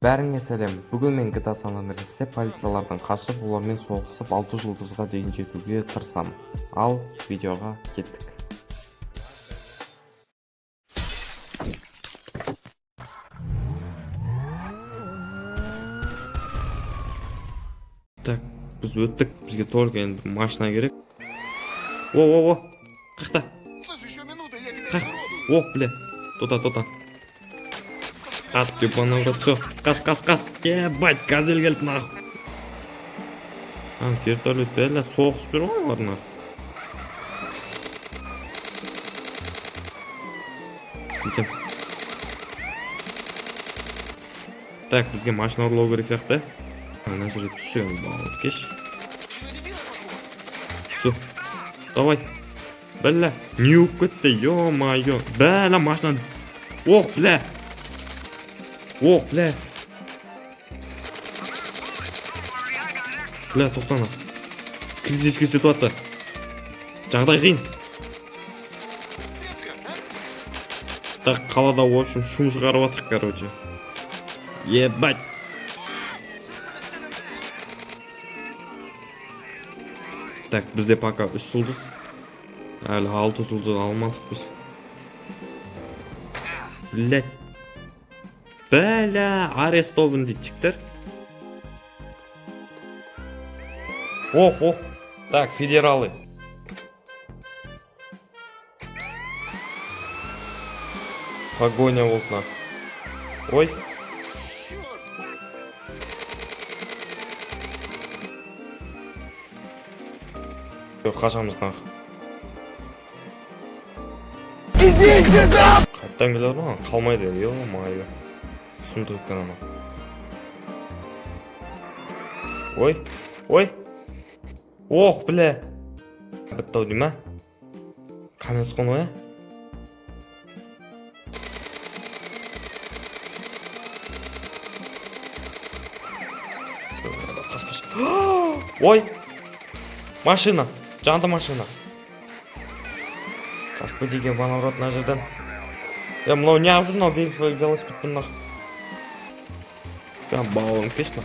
Бәріңе сәлем. Бүгін мен GTA San Andreas'те полициялардың қашып, олармен соғысып 6 жұлдызға дейін жетуге тырысам. Ал видеоға кеттік. Так, біз өттік. Бізге только енді машина керек. О, қақта. Ох, бля. Тота. Ат типа в рот, все, қаш. Ебать, газель келді нахуй. Вертолет бәрі соғысып жүр ғой олар нахуй. Кетеміз. Так, бізге машина ұрлау керек сияқты. Ана жерге түсемін, бауыр, кеш. Все, давай. Бля, не ұп кетті, ё-майё. Бля, машина. Ох, бля. Бля, тоқтана. Критическая ситуация. Жағдай қиын. Так, қалада, в общем, шум шығарып жатыр, короче. Ебать. Так, бізде пока 3 жұлдыз. Әлі 6 жұлдыз алмадық біз. Блядь. Бля, арестован дейчіктер. Ох. Так, федералы. Погоня в окнах. Ой. Қашамыз нах. Қайттан келер ма? Қалмайды, ё-майё. Сұмды өткен ана. Ой. Ох, бля. Бітті-ау дей ма? Қанец қону, ә? Қас. Ой! Машина! Жанды машина! Қашпы деген бана ұрат мына жерден. Мынау не ағып жүр, мынау велосипедпен нақ. Бауырым кеш нақ.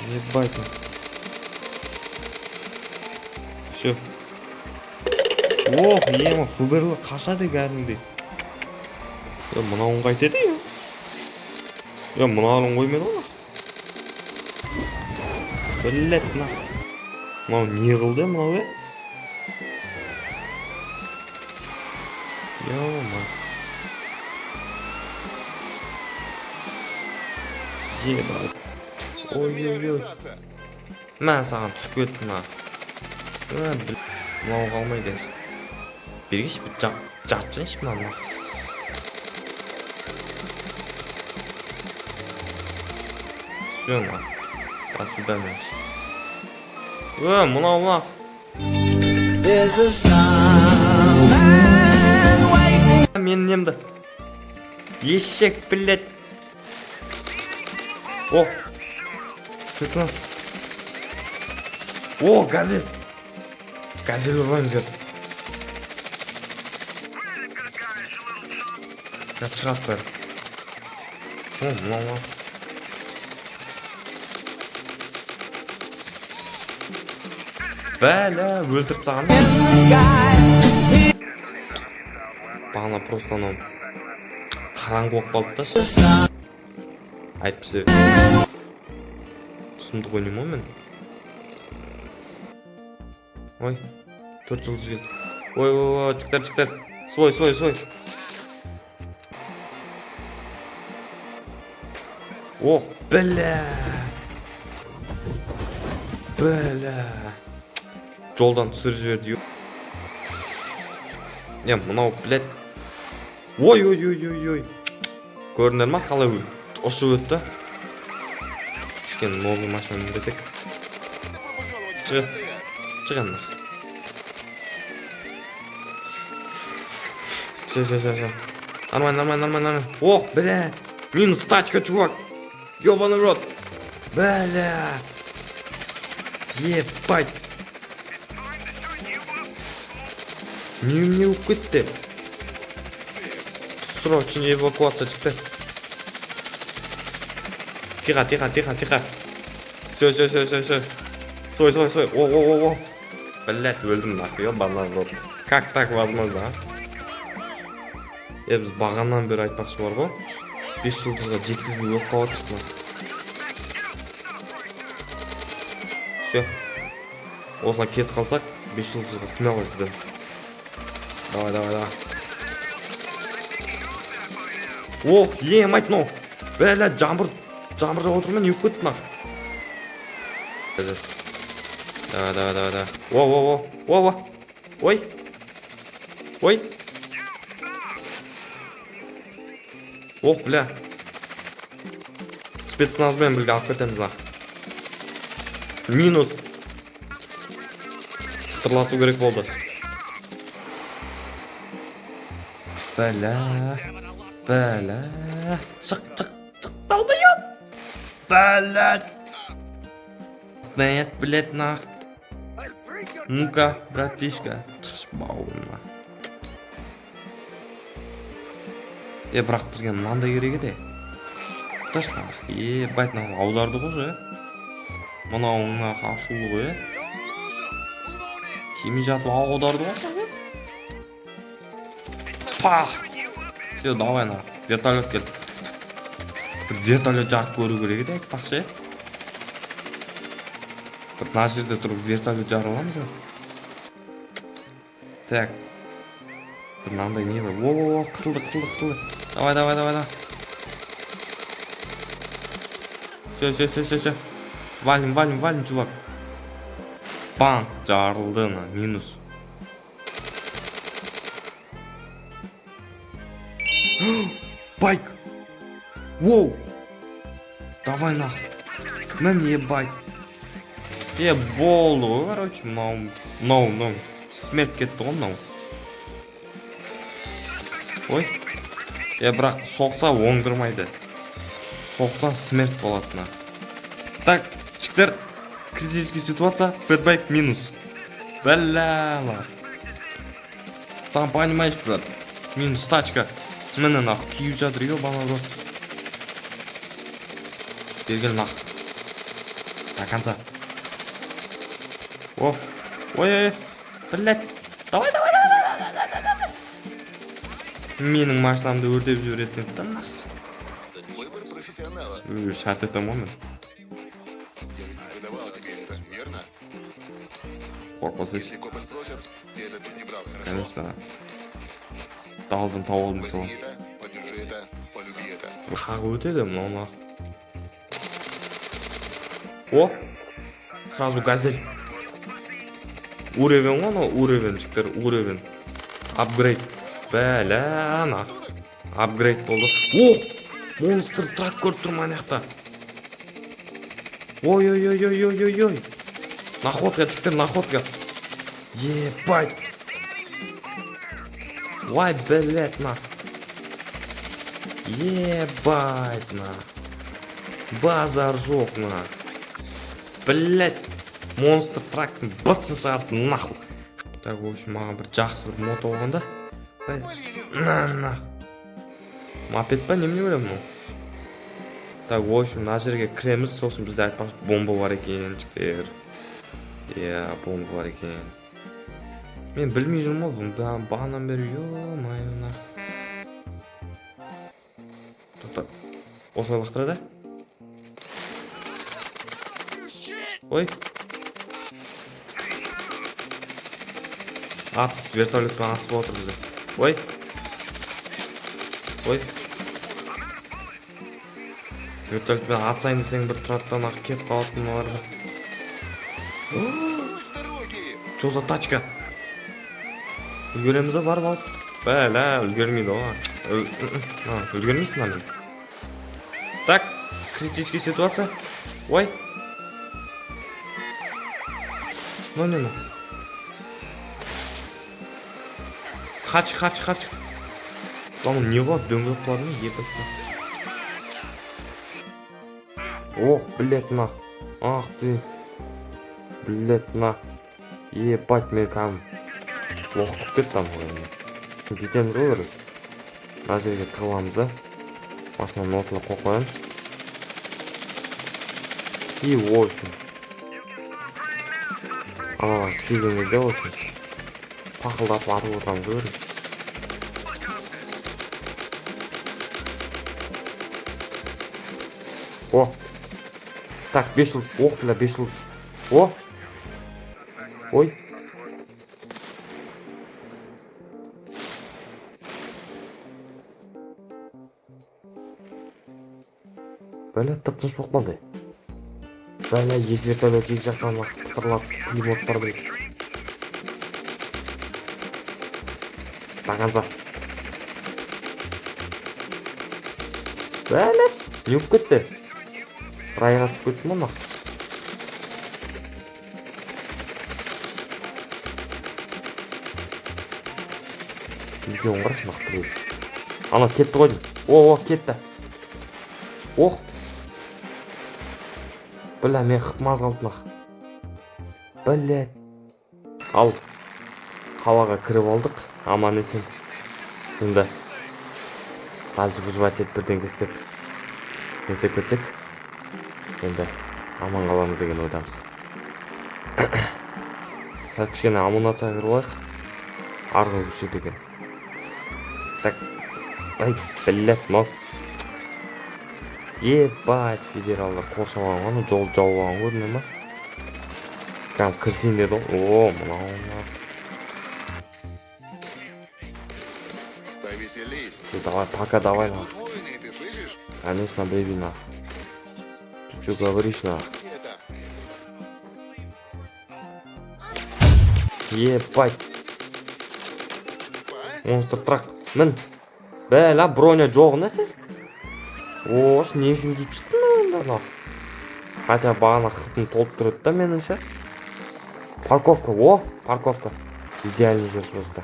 Ебать. Все. Ох, ема, фуберлі қашады кәдімдей. Мынауын қайтеді, мынауын қоймеді ғой. Білет нақ. Мынау не қылды, мынау, Ебать. Ой. Мен саған түсіп кеттім ақ. Мынау қалмайды. Бергеш бір жатшыншы мынау ақ. Все ақ. До свидания. Мынау ақ. Мен немді. Ешек, блядь. О, спецназ. О, газель. Газель ұрваймыз қазір. Шығат бәрі. Мынау. Бәлі, өлтіріп саған. Бағана просто анау қараңғы болып қалды да. Айтпысы. Сұмдық ойнайым ғой мен. Ой, 4 жұлдыз келді. Ой, жіктер. Свой. Ох, бля. Жолдан түсір жіберді. Мынау, блядь. Ой. Көрінер ма? Қалай ұшып өтті. Кішкен новый машина мінбесек. Шығын. Все. Нормально. Ох, бля. Минус тачка, чувак. Ёбаный рот. Бля. Ебать. Не укытты. Срочная эвакуация, чекай. Тихо. Все. Сой. О. Блять, өлдім нахуй, ебаный рот. Как так возможно, а? Біз бағаннан бері айтпақшы бар ғой. 5 жұлдызға жеткізбей өп қалаттық. Все. Осылай кетіп қалсақ, 5 жұлдызға смело сіздеміз. Давай. Ох, мать, ну. Бәлі, жамбыр жауып отырмын, не өп кетті нақ. Давай. О. Ой. Ох, бля. Спецназбен бірге алып кетеміз нақ. Минус. Қытырласу керек болды. Бәлә. Шық, талдайым. Бәлә. Стоять, блядь, нах. Ну-ка, братишка. Чықш бауырына. Бірақ бізге мынандай керек еді. Точно. Байт нах, аударды ғой же. Мынауың нах ашулы ғой. Кеме жатып аударды ғой. Пах! Все, давай нах. Вертолет келді. Бір вертолет жарып көру керек еді, айтпақшы. Мына жерде тұрып вертолет жарып аламыз ба? Так. Мынандай не бар? О, қысылды. Давай. Все. Валим, чувак. Бам, жарылды на минус. Байк. Воу. Давай нахуй. Мне байк. Болды, короче, мынау. Смерть кетті ғой мынау. Ой. Бірақ соқса оңдырмайды. Соқса смерть болатына. Так, чиктер. Критическая ситуация. Фэтбайк минус. Бәләла. Сам понимаешь, брат. Минус тачка. Міне нах, киіп жатыр, ебаный рот. Бергел нах. До конца. Ой. Блядь. Давай. Менің машинамды өртеп жіберетін нах. Выбор профессионала. Шат это момент. Я ведь не выдавал тебе это, верно? Корпус. Если копы спросят, ты это тут не брал, хорошо? Конечно. Талдым сол. Возьми это, подержи это, полюби это. Қақ өтеді мынау нах. О! Сразу газель. Уровень ғой, уровень, жіктер, уровень. Апгрейд. Бәлә нах. Апгрейд болды. Ох! Монстр трак көріп тұрмын анаяқта. Ой. Находка, жіктер, находка. Ебать. Вай, блядь, нах. Ебать, нах. Базар жоқ, нах. Блядь. Монстр трактың бытсын шығарды, нахуй. Так, в общем, маған бір жақсы бір мото болғанда. На. Мопед па, немене ойлам мұны? Так, в общем, мына жерге кіреміз, сосын бізде айтпақшы бомба бар екен, жіктер. Бомба бар екен. Мен білмей жүрмін ол, бұны бағаннан бері, ё-майо, нах. Тоқта, осылай лақтырады? Ой. Атыс, вертолетпен асып отыр бізде. Ой. Вертолетпен атсайын десең бір тұраттан ақ кеп қалатын оларға. Чо за тачка? Үлгереміз барып алып. Бәлә, үлгермейді оға. Үлгермейсің амен. Так, критическая ситуация. Ой. Ну. Хач. Там не ғой, дөңгелек қылады ма? Ебать. Ох, блядь, нах. Ах ты. Блядь, нах. Ебать, мен кәм. Оқытып кет там ғой. Кетеміз ғой, короче. Мына жерге тығыламыз да. Машинаны осылай қойып қоямыз. И в общем. Аналар келген кезде в общем. Пақылдап атып отырамыз көріңіз. О! Так, 5 жұлдыз. Ох, бля, 5 жұлдыз. О! Ой! Бля, тып-тыныш болып қалды. Бля, екі вертолет екі жақтан қытырлап пулеметтар дейді. До конца. Бәләш, не болып кетті? Райға түсіп кетті ма? Видеоны қарашы нақты көреді. Ана кетті ғой дейді. О, кетті. Ох. Бля, мен қып-маз қалдым ақ. Блядь. Ал. Қалаға кіріп алдық. Аман есен. Енді. Дальше выживать етіп бірден кестік. Кестік кетсек. Енді. Аман қаламыз деген ойдамыз. Сәл кішкене амунация кіріп алайық. Арғы күшейді екен. Так. Ай, блядь, мал. Ебать, федералдар қоршаған ғаны жол жауып алған көріне ма? Прям кірсейін деді ғой. О, мынау. Повеселись. Ты давай, пока давай, на. Двойный, ты слышишь? Конечно, бэйби, на. Ты что говоришь, на? Это. Ебать. Монстр трак. Мін. Бәлі, броня жоқ нәрсе? Ош, не үшін дейіп шықтың нақ. Хотя бағана қыпым толып тұрады да меніңше. Парковка, о, парковка. Идеальный жер просто.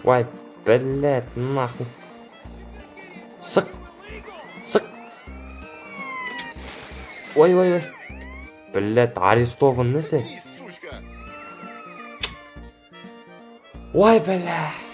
Ой, блядь, нахуй. Шық. Шық. Ой, ой, ой. Блядь, арестован нәрсе. Сучка. Ой, блядь.